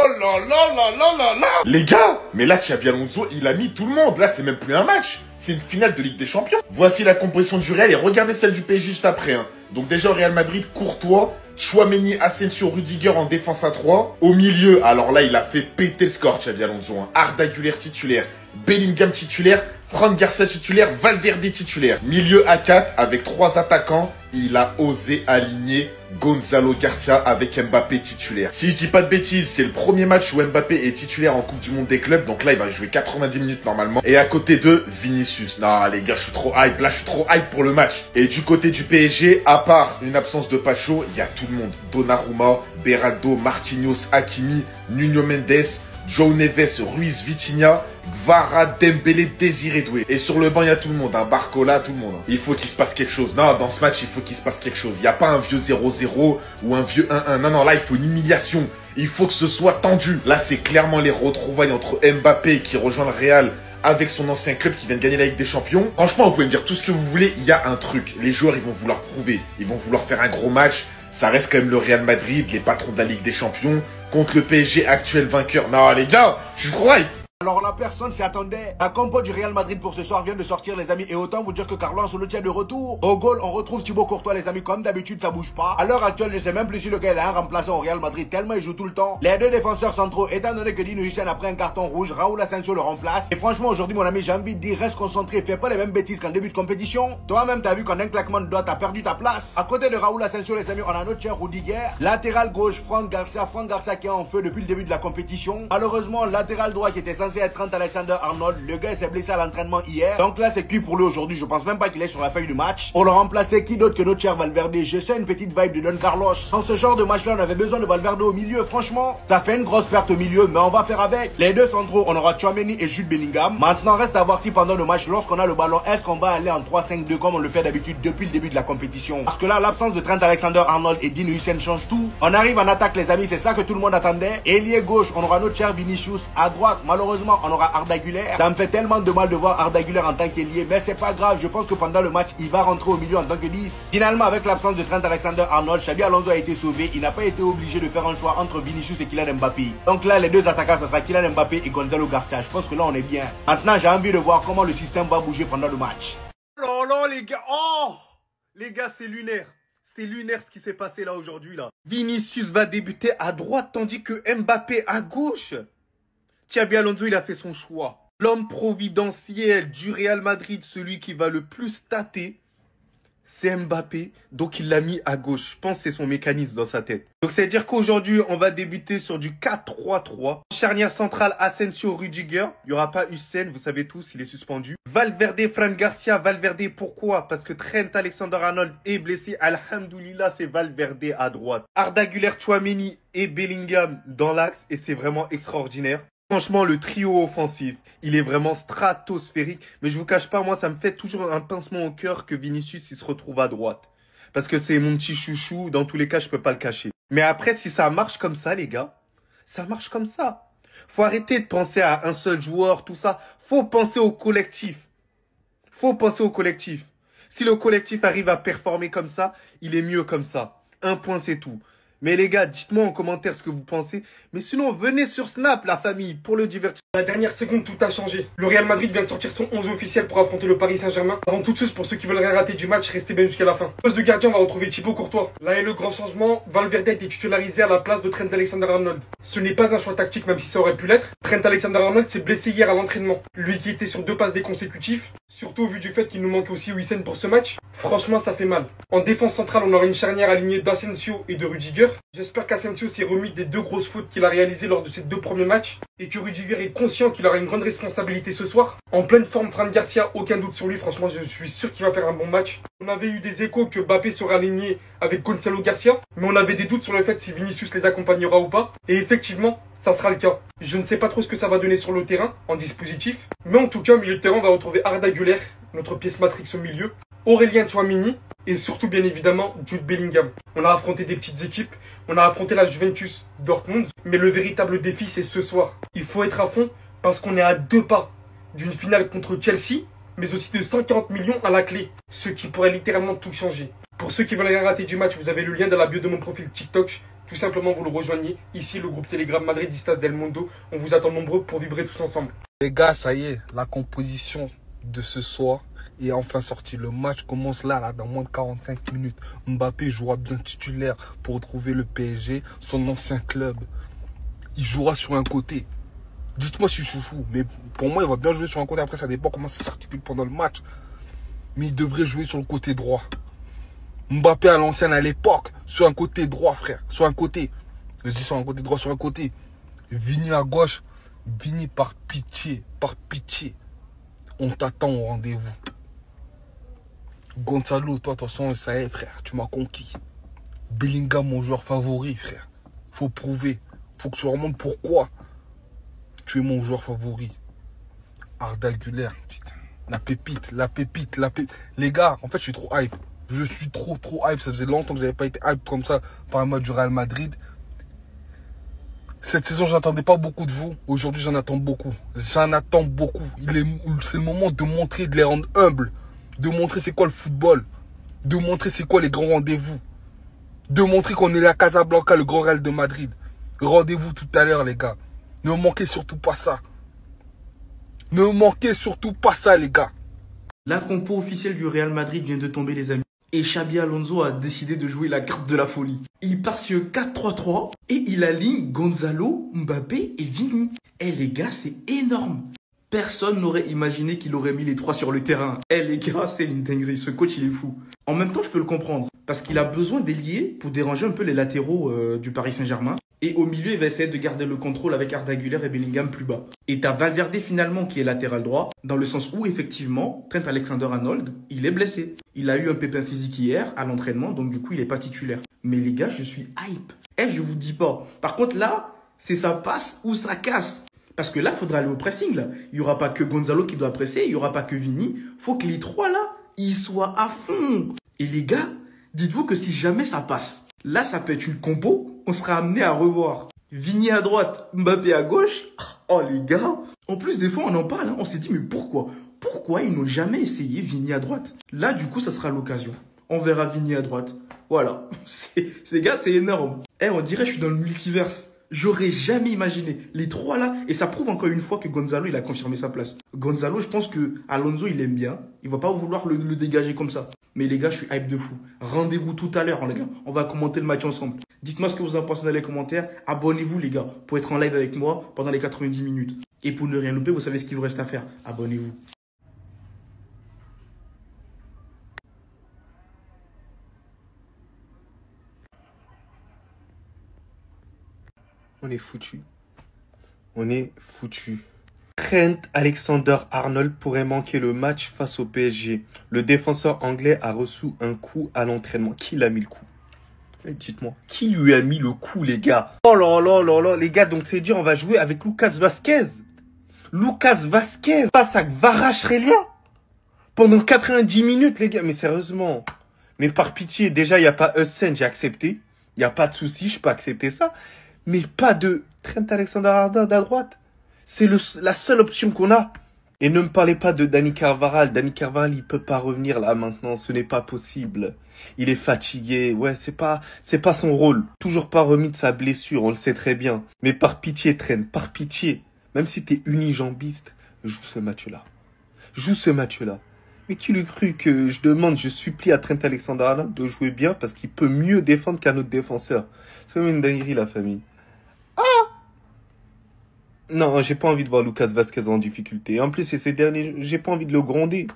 là là là là là là. Les gars, mais là Xabi Alonso, il a mis tout le monde. Là, c'est même plus un match. C'est une finale de Ligue des Champions. Voici la composition du Real et regardez celle du PSG juste après. Hein. Donc déjà au Real Madrid, Courtois, Tchouaméni, Asensio, Rudiger en défense à 3. Au milieu, alors là, il a fait péter le score, Xabi Alonso. Hein. Arda Güler titulaire, Bellingham titulaire, Fran Garcia titulaire, Valverde titulaire. Milieu à 4 avec 3 attaquants. Il a osé aligner Gonzalo Garcia avec Mbappé titulaire. Si je dis pas de bêtises, c'est le premier match où Mbappé est titulaire en Coupe du Monde des clubs. Donc là, il va jouer 90 minutes normalement. Et à côté de Vinicius. Non, les gars, je suis trop hype. Là, je suis trop hype pour le match. Et du côté du PSG, à part une absence de Pacho, il y a tout le monde. Donnarumma, Beraldo, Marquinhos, Hakimi, Nuno Mendes, João Neves, Ruiz, Vitinha, Gvara, Dembélé, Désiré Doué. Et sur le banc, il y a tout le monde, hein. Barcola, tout le monde. Hein. Il faut qu'il se passe quelque chose. Non, dans ce match, il faut qu'il se passe quelque chose. Il n'y a pas un vieux 0-0 ou un vieux 1-1. Non, non, là, il faut une humiliation. Il faut que ce soit tendu. Là, c'est clairement les retrouvailles entre Mbappé qui rejoint le Real avec son ancien club qui vient de gagner la Ligue des Champions. Franchement, vous pouvez me dire tout ce que vous voulez. Il y a un truc. Les joueurs, ils vont vouloir prouver. Ils vont vouloir faire un gros match. Ça reste quand même le Real Madrid, les patrons de la Ligue des Champions, contre le PSG actuel vainqueur. Non, les gars, je suis trop hype. Alors là, personne s'y attendait. La compo du Real Madrid pour ce soir vient de sortir, les amis. Et autant vous dire que Carlo Ancelotti est de retour. Au goal, on retrouve Thibaut Courtois, les amis. Comme d'habitude, ça bouge pas. À l'heure actuelle, je sais même plus si le gars est un remplaçant au Real Madrid, tellement il joue tout le temps. Les deux défenseurs centraux, étant donné que Dino Hussein a pris un carton rouge, Raúl Asensio le remplace. Et franchement, aujourd'hui, mon ami, j'ai envie de dire, reste concentré. Fais pas les mêmes bêtises qu'en début de compétition. Toi-même, t'as vu qu'en un claquement de doigts, t'as perdu ta place. À côté de Raúl Asensio, les amis, on a notre cher Rudiger. Latéral gauche, Franck Garcia qui est en feu depuis le début de la compétition. Malheureusement, latéral droit qui était censé être Trent Alexander-Arnold, le gars s'est blessé à l'entraînement hier. Donc là, c'est cuit pour lui aujourd'hui. Je pense même pas qu'il est sur la feuille du match. Pour le remplacer, qui d'autre que notre cher Valverde? Je sais une petite vibe de Don Carlos. Dans ce genre de match-là, on avait besoin de Valverde au milieu. Franchement, ça fait une grosse perte au milieu, mais on va faire avec. Les deux centraux, on aura Tchouaméni et Jude Bellingham. Maintenant, reste à voir si pendant le match, lorsqu'on a le ballon, est-ce qu'on va aller en 3-5-2 comme on le fait d'habitude depuis le début de la compétition? Parce que là, l'absence de Trent Alexander-Arnold et Dean Hussein change tout. On arrive en attaque, les amis, c'est ça que tout le monde attendait. Ailier gauche, on aura notre cher Vinicius. À droite, malheureusement, on aura Arda Güler. Ça me fait tellement de mal de voir Arda Güler en tant qu'ailier, mais c'est pas grave, je pense que pendant le match, il va rentrer au milieu en tant que 10. Finalement, avec l'absence de Trent Alexander-Arnold, Xabi Alonso a été sauvé, il n'a pas été obligé de faire un choix entre Vinicius et Kylian Mbappé. Donc là, les deux attaquants, ça sera Kylian Mbappé et Gonzalo Garcia. Je pense que là, on est bien. Maintenant, j'ai envie de voir comment le système va bouger pendant le match. Oh là, les gars, oh les gars, c'est lunaire. C'est lunaire ce qui s'est passé là aujourd'hui, là. Vinicius va débuter à droite, tandis que Mbappé à gauche. Xabi Alonso, il a fait son choix. L'homme providentiel du Real Madrid, celui qui va le plus tâter, c'est Mbappé. Donc il l'a mis à gauche. Je pense que c'est son mécanisme dans sa tête. Donc c'est à dire qu'aujourd'hui, on va débuter sur du 4-3-3. Charnière centrale, Asensio, Rudiger. Il n'y aura pas Hussein, vous savez tous, il est suspendu. Valverde, Fran Garcia. Valverde, pourquoi? Parce que Trent Alexander-Arnold est blessé. Alhamdoulilah, c'est Valverde à droite. Arda Güler, Tchouaméni et Bellingham dans l'axe. Et c'est vraiment extraordinaire. Franchement, le trio offensif, il est vraiment stratosphérique. Mais je vous cache pas, moi, ça me fait toujours un pincement au cœur que Vinicius, il se retrouve à droite. Parce que c'est mon petit chouchou. Dans tous les cas, je peux pas le cacher. Mais après, si ça marche comme ça, les gars, ça marche comme ça. Faut arrêter de penser à un seul joueur, tout ça. Faut penser au collectif. Faut penser au collectif. Si le collectif arrive à performer comme ça, il est mieux comme ça. Un point, c'est tout. Mais les gars, dites-moi en commentaire ce que vous pensez. Mais sinon, venez sur Snap, la famille, pour le divertissement. À la dernière seconde, tout a changé. Le Real Madrid vient de sortir son 11 officiel pour affronter le Paris Saint-Germain. Avant toute chose, pour ceux qui veulent rien rater du match, restez bien jusqu'à la fin. Poste de gardien, on va retrouver Thibaut Courtois. Là est le grand changement. Valverde a été titularisé à la place de Trent Alexander-Arnold. Ce n'est pas un choix tactique, même si ça aurait pu l'être. Trent Alexander-Arnold s'est blessé hier à l'entraînement. Lui qui était sur 2 passes D consécutifs. Surtout au vu du fait qu'il nous manque aussi Hussein pour ce match. Franchement, ça fait mal. En défense centrale, on aura une charnière alignée d'Asensio et de Rudiger. J'espère qu'Asensio s'est remis des 2 grosses fautes qu'il a réalisées lors de ses 2 premiers matchs. Et que Rudiger est conscient qu'il aura une grande responsabilité ce soir. En pleine forme, Fran Garcia, aucun doute sur lui. Franchement, je suis sûr qu'il va faire un bon match. On avait eu des échos que Mbappé serait aligné avec Gonzalo Garcia. Mais on avait des doutes sur le fait si Vinicius les accompagnera ou pas. Et effectivement, ça sera le cas. Je ne sais pas trop ce que ça va donner sur le terrain, en dispositif. Mais en tout cas, au milieu de terrain, on va retrouver Arda Güler, notre pièce matrix au milieu. Aurélien Tchouaméni et surtout bien évidemment Jude Bellingham. On a affronté des petites équipes, on a affronté la Juventus Dortmund, mais le véritable défi c'est ce soir. Il faut être à fond parce qu'on est à 2 pas d'une finale contre Chelsea, mais aussi de 140 millions à la clé, ce qui pourrait littéralement tout changer. Pour ceux qui veulent rien rater du match, vous avez le lien dans la bio de mon profil TikTok. tout simplement vous le rejoignez. Ici, le groupe Telegram Madridistas del Mundo. On vous attend nombreux pour vibrer tous ensemble. Les gars, ça y est, la composition de ce soir est enfin sortie. Le match commence là, dans moins de 45 minutes. Mbappé jouera bien titulaire pour retrouver le PSG, son ancien club. Il jouera sur un côté. Dites-moi si je suis fou, mais pour moi, il va bien jouer sur un côté. Après, ça dépend comment ça s'articule pendant le match. Mais il devrait jouer sur le côté droit. Mbappé à l'ancienne, à l'époque, sur un côté droit, frère. Sur un côté. Je dis sur un côté droit, sur un côté. Vini à gauche. Vini, par pitié. On t'attend au rendez-vous. Gonzalo, toi, attention, ça y est, frère. Tu m'as conquis. Bellingham, mon joueur favori, frère. Faut prouver. Faut que tu remontes pourquoi tu es mon joueur favori. Arda Güler, putain. La pépite. Les gars, en fait, je suis trop hype. Je suis trop hype. Ça faisait longtemps que j'avais pas été hype comme ça par un match du Real Madrid. Cette saison, j'attendais pas beaucoup de vous. Aujourd'hui, j'en attends beaucoup. C'est le moment de montrer, de les rendre humbles. De montrer c'est quoi le football. De montrer c'est quoi les grands rendez-vous. De montrer qu'on est la Casablanca, le grand Real de Madrid. Rendez-vous tout à l'heure, les gars. Ne manquez surtout pas ça. Ne manquez surtout pas ça, les gars. La compo officielle du Real Madrid vient de tomber, les amis. Et Xabi Alonso a décidé de jouer la carte de la folie. Il part sur 4-3-3 et il aligne Gonzalo, Mbappé et Vini. Eh les gars, c'est énorme. Personne n'aurait imaginé qu'il aurait mis les trois sur le terrain. Eh les gars, c'est une dinguerie. Ce coach, il est fou. En même temps, je peux le comprendre. Parce qu'il a besoin d'ailier pour déranger un peu les latéraux du Paris Saint-Germain. Et au milieu, il va essayer de garder le contrôle avec Arda Güler et Bellingham plus bas. Et t'as Valverde finalement qui est latéral droit, dans le sens où effectivement, Trent Alexander-Arnold, il est blessé. Il a eu un pépin physique hier à l'entraînement, donc du coup, il est pas titulaire. Mais les gars, je suis hype. Eh, je vous dis pas. Par contre, là, c'est ça passe ou ça casse. Parce que là, il faudra aller au pressing, là. Il n'y aura pas que Gonzalo qui doit presser, il n'y aura pas que Vini. Faut que les trois, là, ils soient à fond. Et les gars, dites-vous que si jamais ça passe, là, ça peut être une compo qu'on sera amené à revoir. Vini à droite, Mbappé à gauche. Oh, les gars. En plus, des fois, on en parle, hein. On s'est dit, mais pourquoi? Pourquoi ils n'ont jamais essayé Vini à droite? Là, du coup, ça sera l'occasion. On verra Vini à droite. Voilà. Ces gars, c'est énorme. Eh, on dirait que je suis dans le multiverse. J'aurais jamais imaginé. Les trois là, et ça prouve encore une fois que Gonzalo, il a confirmé sa place. Gonzalo, je pense que Alonso, il aime bien. Il va pas vouloir le dégager comme ça. Mais les gars, je suis hype de fou. Rendez-vous tout à l'heure, hein, les gars. On va commenter le match ensemble. Dites-moi ce que vous en pensez dans les commentaires. Abonnez-vous, les gars, pour être en live avec moi pendant les 90 minutes. Et pour ne rien louper, vous savez ce qu'il vous reste à faire. Abonnez-vous. On est foutu. On est foutu. Trent Alexander-Arnold pourrait manquer le match face au PSG. Le défenseur anglais a reçu un coup à l'entraînement. Qui l'a mis le coup? Dites-moi. Qui lui a mis le coup, les gars? Oh là là là là, les gars, donc c'est dire on va jouer avec Lucas Vazquez. Lucas Vazquez face à Kvaratskhelia pendant 90 minutes, les gars. Mais sérieusement. Mais par pitié, déjà, il n'y a pas Hudson, j'ai accepté. Il n'y a pas de souci, je peux accepter ça. Mais pas de Trent Alexander-Arnold à droite. C'est la seule option qu'on a. Et ne me parlez pas de Dani Carvajal. Dani Carvajal, il peut pas revenir là maintenant. Ce n'est pas possible. Il est fatigué. Ouais, c'est pas son rôle. Toujours pas remis de sa blessure, on le sait très bien. Mais par pitié, Trent, par pitié. Même si t'es unijambiste, joue ce match-là. Joue ce match-là. Mais qui l'eût cru que je supplie à Trent Alexander-Arnold de jouer bien parce qu'il peut mieux défendre qu'un autre défenseur. C'est comme une dinguerie, la famille. Non, j'ai pas envie de voir Lucas Vazquez en difficulté. En plus, c'est ces derniers, j'ai pas envie de le gronder.